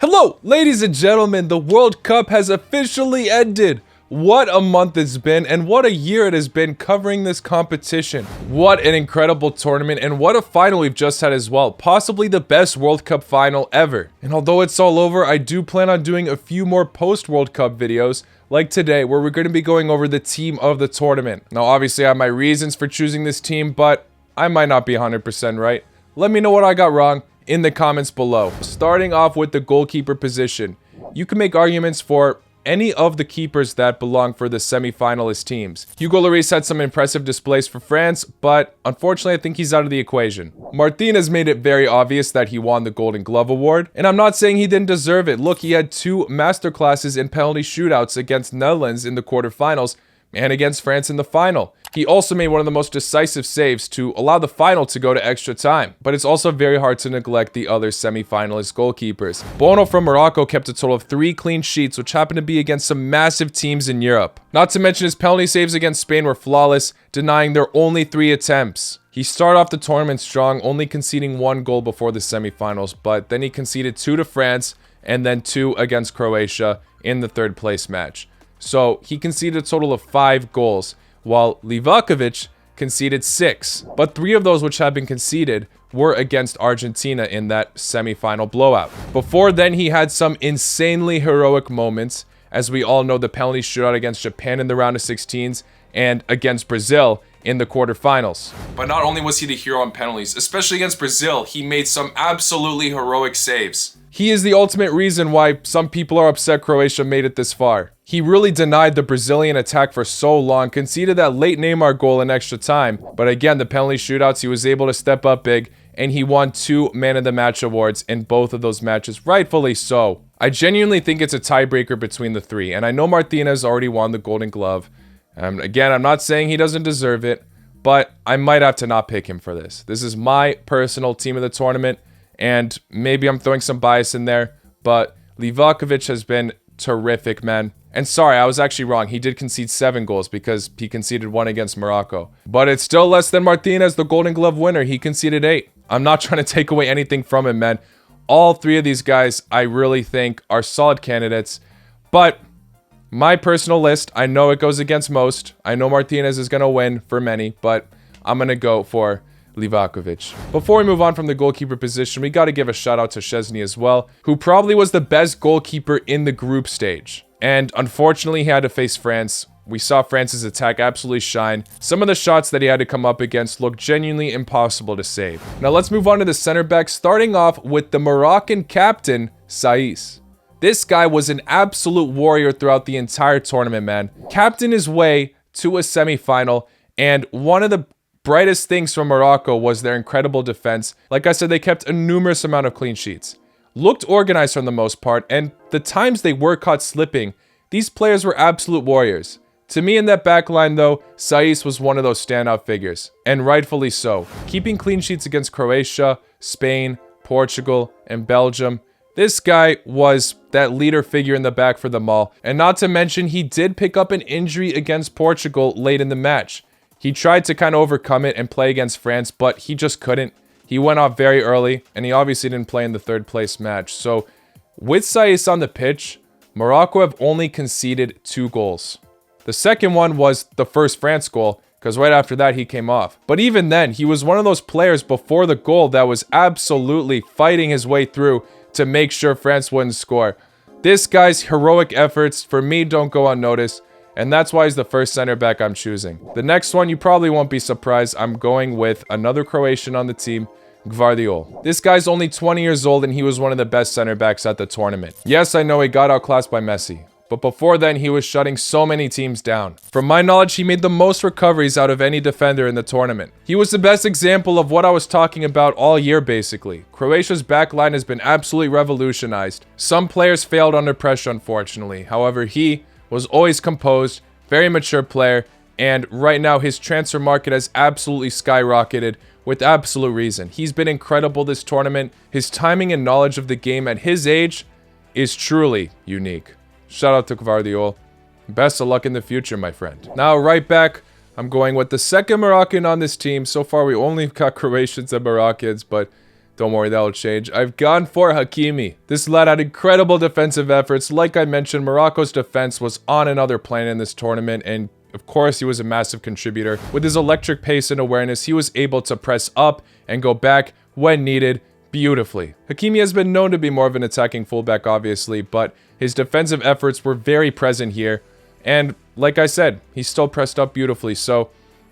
Hello, ladies and gentlemen, the World Cup has officially ended. What a month it's been, and what a year it has been covering this competition. What an incredible tournament, and what a final we've just had as well. Possibly the best World Cup final ever. And although it's all over, I do plan on doing a few more post-World Cup videos, like today, where we're going to be going over the team of the tournament. Now, obviously, I have my reasons for choosing this team, but I might not be 100% right. Let me know what I got wrong in the comments below. Starting off with the goalkeeper position, you can make arguments for any of the keepers that belong for the semi-finalist teams. Hugo Lloris had some impressive displays for France, but unfortunately I think he's out of the equation. Martinez made it very obvious that he won the Golden Glove Award, and I'm not saying he didn't deserve it. Look, he had 2 masterclasses in penalty shootouts against Netherlands in the quarterfinals and against France in the final. He also made one of the most decisive saves to allow the final to go to extra time. But it's also very hard to neglect the other semi-finalist goalkeepers. Bono from Morocco kept a total of 3 clean sheets, which happened to be against some massive teams in Europe. Not to mention his penalty saves against Spain were flawless, denying their only 3 attempts. He started off the tournament strong, only conceding 1 goal before the semi-finals, but then he conceded 2 to France and then 2 against Croatia in the 3rd place match. So he conceded a total of 5 goals, while AAvfx conceded 6. But 3 of those which had been conceded were against Argentina in that semi-final blowout. Before then, he had some insanely heroic moments, as we all know, the penalty shootout against Japan in the round of 16s and against Brazil in the quarterfinals. But not only was he the hero on penalties, especially against Brazil, he made some absolutely heroic saves. He is the ultimate reason why some people are upset Croatia made it this far. He really denied the Brazilian attack for so long, conceded that late Neymar goal in extra time, but again, the penalty shootouts, he was able to step up big, and he won 2 Man of the Match awards in both of those matches, rightfully so. I genuinely think it's a tiebreaker between the 3, and I know Martinez already won the Golden Glove. Again, I'm not saying he doesn't deserve it, but I might have to not pick him for this. This is my personal team of the tournament, and maybe I'm throwing some bias in there, but AAvfx has been terrific, man. And sorry, I was actually wrong. He did concede 7 goals because he conceded 1 against Morocco. But it's still less than Martinez, the Golden Glove winner. He conceded 8. I'm not trying to take away anything from him, man. All 3 of these guys, I really think, are solid candidates. But my personal list, I know it goes against most. I know Martinez is going to win for many, but I'm going to go for AAvfx. Before we move on from the goalkeeper position, we got to give a shout out to Szczesny as well, who probably was the best goalkeeper in the group stage. And unfortunately, he had to face France. We saw France's attack absolutely shine. Some of the shots that he had to come up against looked genuinely impossible to save. Now let's move on to the center back, starting off with the Moroccan captain, Saiss. This guy was an absolute warrior throughout the entire tournament, man. Captained his way to a semi-final, and one of the brightest things from Morocco was their incredible defense. Like I said, they kept a numerous amount of clean sheets. Looked organized for the most part, and the times they were caught slipping, these players were absolute warriors. To me, in that back line though, Saiss was one of those standout figures, and rightfully so. Keeping clean sheets against Croatia, Spain, Portugal, and Belgium, this guy was that leader figure in the back for them all. And not to mention, he did pick up an injury against Portugal late in the match. He tried to kind of overcome it and play against France, but he just couldn't. He went off very early, and he obviously didn't play in the 3rd place match. So, with Saiss on the pitch, Morocco have only conceded 2 goals. The second one was the first France goal, because right after that, he came off. But even then, he was one of those players before the goal that was absolutely fighting his way through to make sure France wouldn't score. This guy's heroic efforts, for me, don't go unnoticed. And that's why he's the first center back I'm choosing. The next one, you probably won't be surprised. I'm going with another Croatian on the team, Gvardiol. This guy's only 20 years old, and he was one of the best center backs at the tournament. Yes, I know he got outclassed by Messi, but before then, he was shutting so many teams down. From my knowledge, he made the most recoveries out of any defender in the tournament. He was the best example of what I was talking about all year, basically. Croatia's backline has been absolutely revolutionized. Some players failed under pressure, unfortunately. However, he was always composed, very mature player, and right now his transfer market has absolutely skyrocketed with absolute reason. He's been incredible this tournament. His timing and knowledge of the game at his age is truly unique. Shout out to Gvardiol. Best of luck in the future, my friend. Now, right back, I'm going with the second Moroccan on this team. So far, we only got Croatians and Moroccans, but Don't worry, that'll change. I've gone for Hakimi. This lad had incredible defensive efforts. Like I mentioned, Morocco's defense was on another plane in this tournament, and of course, he was a massive contributor. With his electric pace and awareness, he was able to press up and go back when needed beautifully. Hakimi has been known to be more of an attacking fullback, obviously, but his defensive efforts were very present here. And like I said, he still pressed up beautifully, so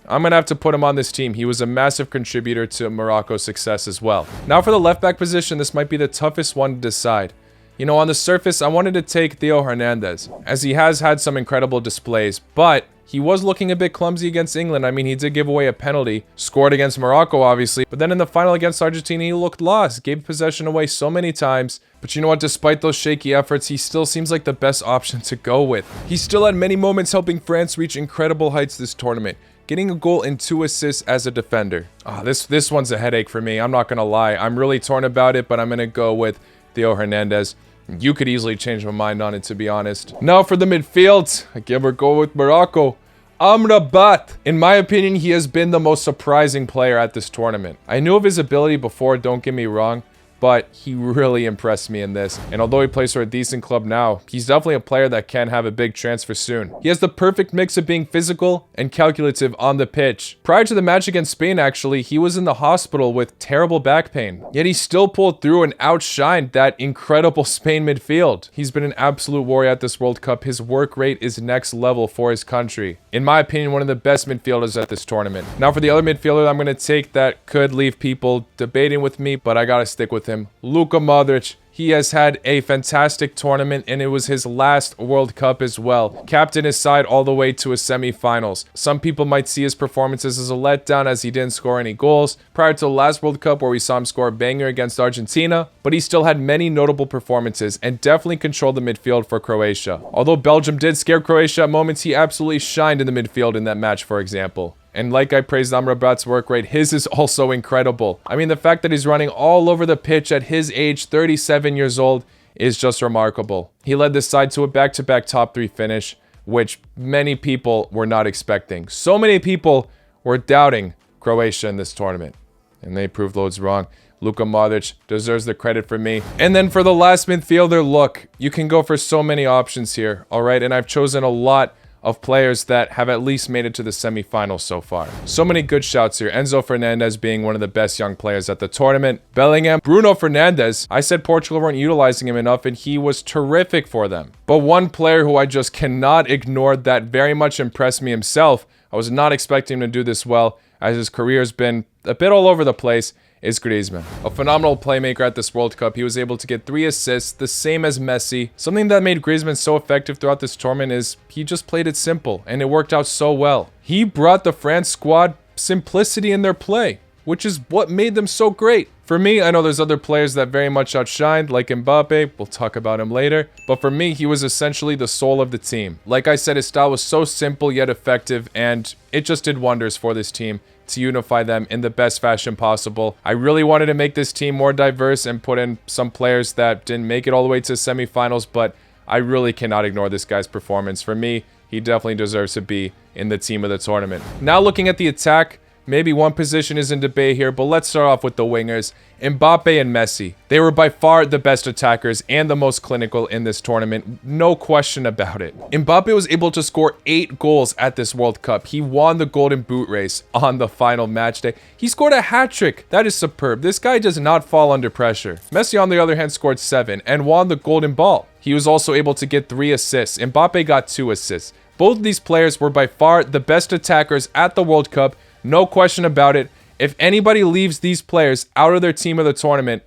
I'm going to have to put him on this team. He was a massive contributor to Morocco's success as well. Now for the left back position, this might be the toughest one to decide. You know, on the surface, I wanted to take Theo Hernandez, as he has had some incredible displays, but he was looking a bit clumsy against England. I mean, he did give away a penalty, scored against Morocco, obviously, but then in the final against Argentina, he looked lost, gave possession away so many times. But you know what, despite those shaky efforts, he still seems like the best option to go with. He still had many moments helping France reach incredible heights this tournament, getting a goal and 2 assists as a defender. This one's a headache for me, I'm not gonna lie. I'm really torn about it, but I'm gonna go with Theo Hernandez. You could easily change my mind on it, to be honest. Now for the midfield, again, we're going with Morocco. Amrabat. In my opinion, he has been the most surprising player at this tournament. I knew of his ability before, don't get me wrong, but he really impressed me in this. And although he plays for a decent club now, he's definitely a player that can have a big transfer soon. He has the perfect mix of being physical and calculative on the pitch. Prior to the match against Spain, actually, he was in the hospital with terrible back pain. Yet he still pulled through and outshined that incredible Spain midfield. He's been an absolute warrior at this World Cup. His work rate is next level for his country. In my opinion, one of the best midfielders at this tournament. Now for the other midfielder I'm going to take that could leave people debating with me, but I got to stick with him. Luka Modric. He has had a fantastic tournament, and it was his last World Cup as well. Captained his side all the way to a semi-finals. Some people might see his performances as a letdown, as he didn't score any goals prior to the last World Cup, where we saw him score a banger against Argentina, but he still had many notable performances and definitely controlled the midfield for Croatia. Although Belgium did scare Croatia at moments, he absolutely shined in the midfield in that match, for example. And like I praised Amrabat's work rate, his is also incredible. I mean, the fact that he's running all over the pitch at his age, 37 years old, is just remarkable. He led the side to a back-to-back top 3 finish, which many people were not expecting. So many people were doubting Croatia in this tournament, and they proved loads wrong. Luka Modric deserves the credit for me. And then for the last midfielder, look, you can go for so many options here, all right? And I've chosen a lot of players that have at least made it to the semifinals so far. So many good shouts here. Enzo Fernandez being one of the best young players at the tournament. Bellingham, Bruno Fernandes. I said Portugal weren't utilizing him enough, and he was terrific for them. But one player who I just cannot ignore that very much impressed me himself, I was not expecting him to do this well, as his career has been a bit all over the place, is Griezmann. A phenomenal playmaker at this World Cup. He was able to get 3 assists, the same as Messi. Something that made Griezmann so effective throughout this tournament is he just played it simple, and it worked out so well. He brought the France squad simplicity in their play, which is what made them so great. For me, I know there's other players that very much outshined, like Mbappe. We'll talk about him later. But for me, he was essentially the soul of the team. Like I said, his style was so simple yet effective, and it just did wonders for this team to unify them in the best fashion possible. I really wanted to make this team more diverse and put in some players that didn't make it all the way to semifinals, but I really cannot ignore this guy's performance. For me, he definitely deserves to be in the team of the tournament. Now looking at the attack, maybe one position is in debate here, but let's start off with the wingers. Mbappe and Messi. They were by far the best attackers and the most clinical in this tournament. No question about it. Mbappe was able to score 8 goals at this World Cup. He won the Golden Boot race on the final match day. He scored a hat-trick. That is superb. This guy does not fall under pressure. Messi, on the other hand, scored 7 and won the Golden Ball. He was also able to get 3 assists. Mbappe got 2 assists. Both of these players were by far the best attackers at the World Cup. No question about it. If anybody leaves these players out of their team of the tournament,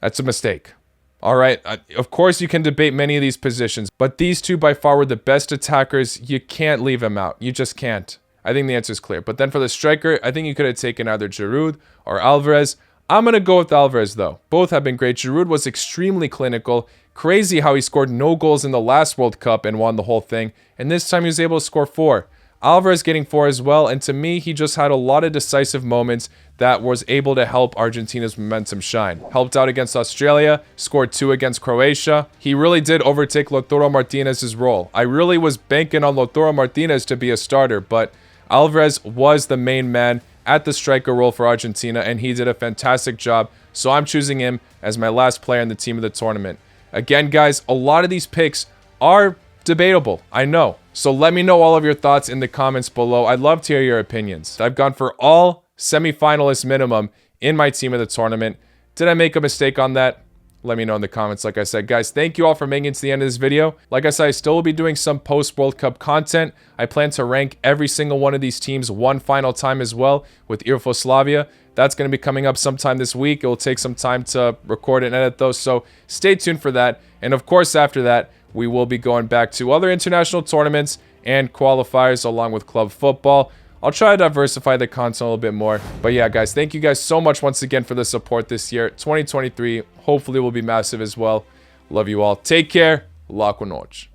that's a mistake. All right, of course you can debate many of these positions, but these two by far were the best attackers. You can't leave them out. You just can't. I think the answer is clear. But then for the striker, I think you could have taken either Giroud or Alvarez. I'm going to go with Alvarez, though. Both have been great. Giroud was extremely clinical. Crazy how he scored no goals in the last World Cup and won the whole thing. And this time he was able to score 4. Alvarez getting 4 as well, and to me, he just had a lot of decisive moments that was able to help Argentina's momentum shine. Helped out against Australia, scored 2 against Croatia. He really did overtake Lautaro Martinez's role. I really was banking on Lautaro Martinez to be a starter, but Alvarez was the main man at the striker role for Argentina, and he did a fantastic job. So I'm choosing him as my last player in the team of the tournament. Again, guys, a lot of these picks are debatable, I know. So let me know all of your thoughts in the comments below. I'd love to hear your opinions. I've gone for all semi-finalists minimum in my team of the tournament. Did I make a mistake on that? Let me know in the comments. Like I said, guys, thank you all for making it to the end of this video. Like I said, I still will be doing some post-World Cup content. I plan to rank every single one of these teams one final time as well with Yugoslavia. That's going to be coming up sometime this week. It will take some time to record and edit those, so stay tuned for that. And of course, after that, we will be going back to other international tournaments and qualifiers along with club football. I'll try to diversify the content a little bit more. But yeah, guys, thank you guys so much once again for the support this year. 2023 hopefully will be massive as well. Love you all. Take care. Lá com noite.